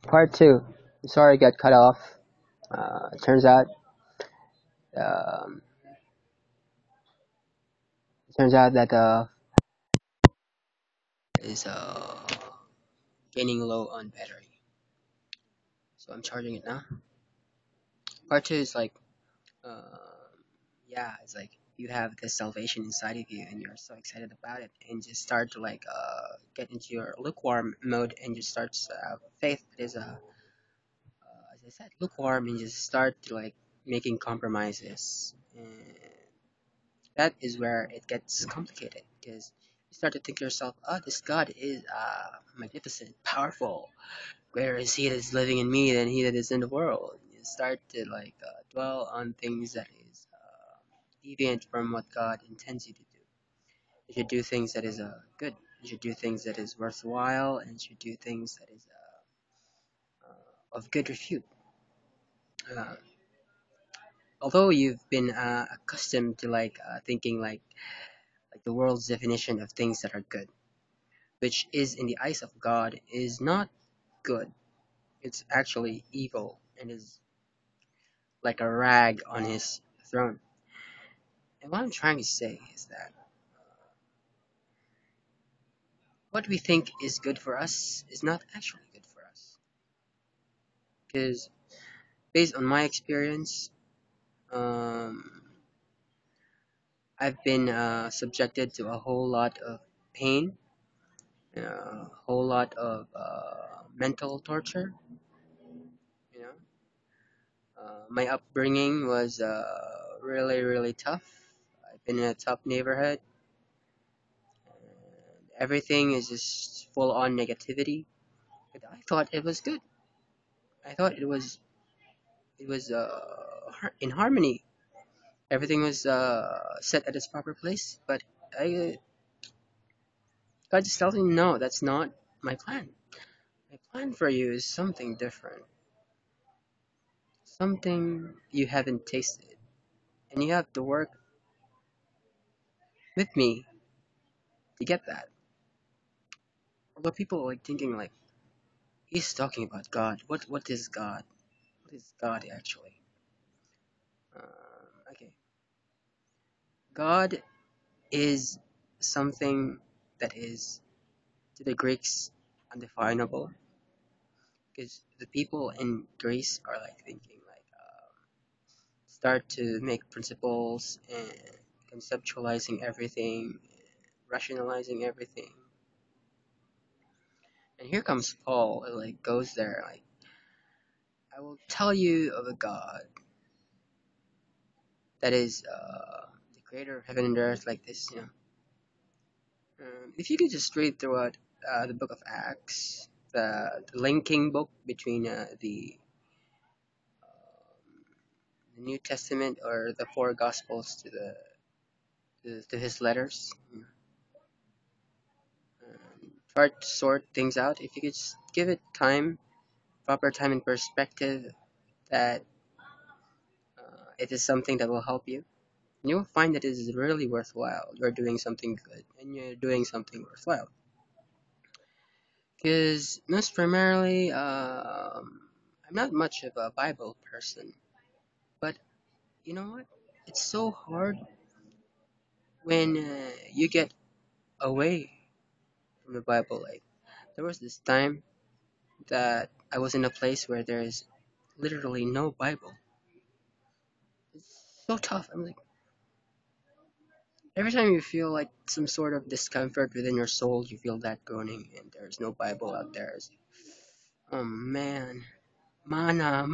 Part two. Sorry, I got cut off. Turns out, um, that is getting low on battery, so I'm charging it now. Part two is like, uh, yeah, it's like you have this salvation inside of you, and you're so excited about it, and just start to like get into your lukewarm mode, and just start faith that is as I said, lukewarm, and just start to like making compromises. And that is where it gets complicated because you start to think to yourself, oh, this God is magnificent, powerful. Greater is He that is living in me than He that is in the world. You start to like dwell on things that is deviant from what God intends you to do. You should do things that is good. You should do things that is worthwhile, and you should do things that is of good repute. Uh, Although you've been accustomed to like thinking like the world's definition of things that are good, which is in the eyes of God is not good. It's actually evil and is like a rag on his throne. And what I'm trying to say is that what we think is good for us is not actually good for us. Because based on my experience, um, I've been subjected to a whole lot of pain, a whole lot of mental torture. You know, my upbringing was really, really tough. I've been in a tough neighborhood, and everything is just full on negativity. But I thought it was good. I thought it was in harmony. Everything was set at its proper place. But I God just tells me, no, that's not my plan. My plan for you is something different, something you haven't tasted, and you have to work with me to get that. Although people are like thinking like he's talking about God. What is God? What is God actually? Okay, God is something that is to the Greeks undefinable because the people in Greece are like thinking like start to make principles and conceptualizing everything, rationalizing everything. And here comes Paul, who like goes there like I will tell you of a God that is the creator of heaven and earth like this, you know. If you could just read throughout the book of Acts, the linking book between the New Testament or the four Gospels to to his letters, try to sort things out. If you could just give it time, proper time and perspective, that it is something that will help you. And you will find that it is really worthwhile. You're doing something good and you're doing something worthwhile. Because most primarily, I'm not much of a Bible person, but you know what? It's so hard when you get away from the Bible. Like there was this time that I was in a place where there is literally no Bible. It's so tough. I'm like every time you feel like some sort of discomfort within your soul, you feel that groaning, and there's no Bible out there. It's like, oh man, mana.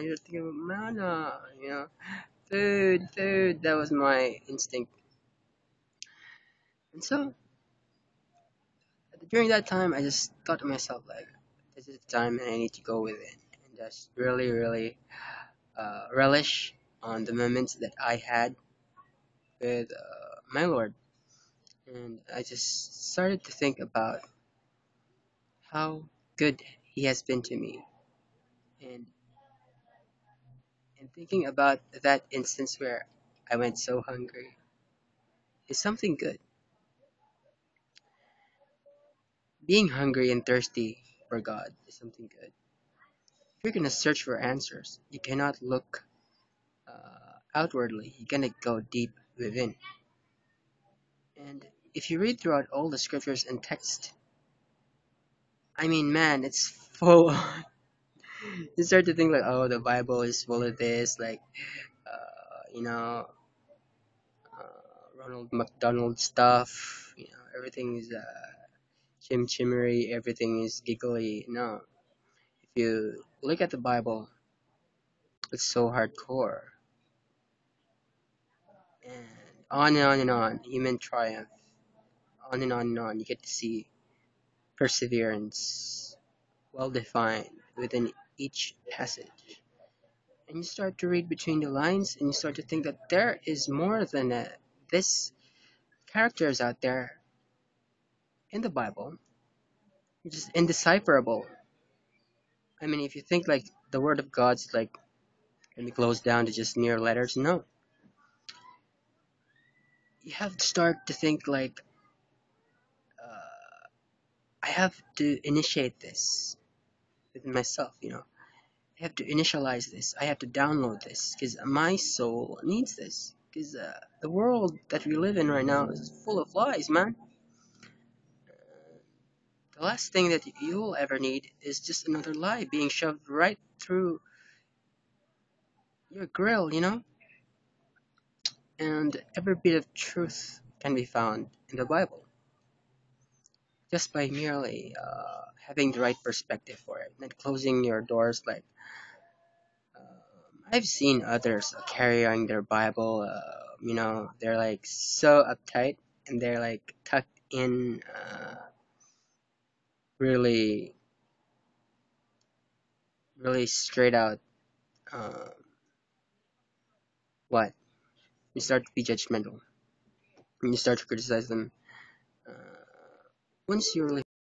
You're thinking about mana, you know. Food, that was my instinct. And so during that time, I just thought to myself, like, this is the time and I need to go with it. And just really, really relish on the moments that I had with my Lord. And I just started to think about how good He has been to me. And, and thinking about that instance where I went so hungry is something good. Being hungry and thirsty for God is something good. If you're gonna search for answers, you cannot look outwardly. You're gonna go deep within. And if you read throughout all the scriptures and text, I mean, man, it's full. You start to think like, oh, the Bible is full of this, like, you know, Ronald McDonald stuff. You know, everything is chimchimery, everything is giggly. No, if you look at the Bible, it's so hardcore, and on and on and on. Human triumph, on and on and on. You get to see perseverance, well defined within each passage. And you start to read between the lines, and you start to think that there is more than this characters out there in the Bible, which is indecipherable. I mean, if you think like the Word of God's like can be closed down to just mere letters, no. You have to start to think like, I have to initiate this with myself, you know. I have to initialize this. I have to download this because my soul needs this. Because the world that we live in right now is full of lies, man. The last thing that you'll ever need is just another lie being shoved right through your grill, you know? And every bit of truth can be found in the Bible just by merely having the right perspective for it, not closing your doors like I've seen others carrying their Bible, you know, they're like so uptight and they're like tucked in really, really straight out. Uh, what? You start to be judgmental and you start to criticize them. Uh, once you really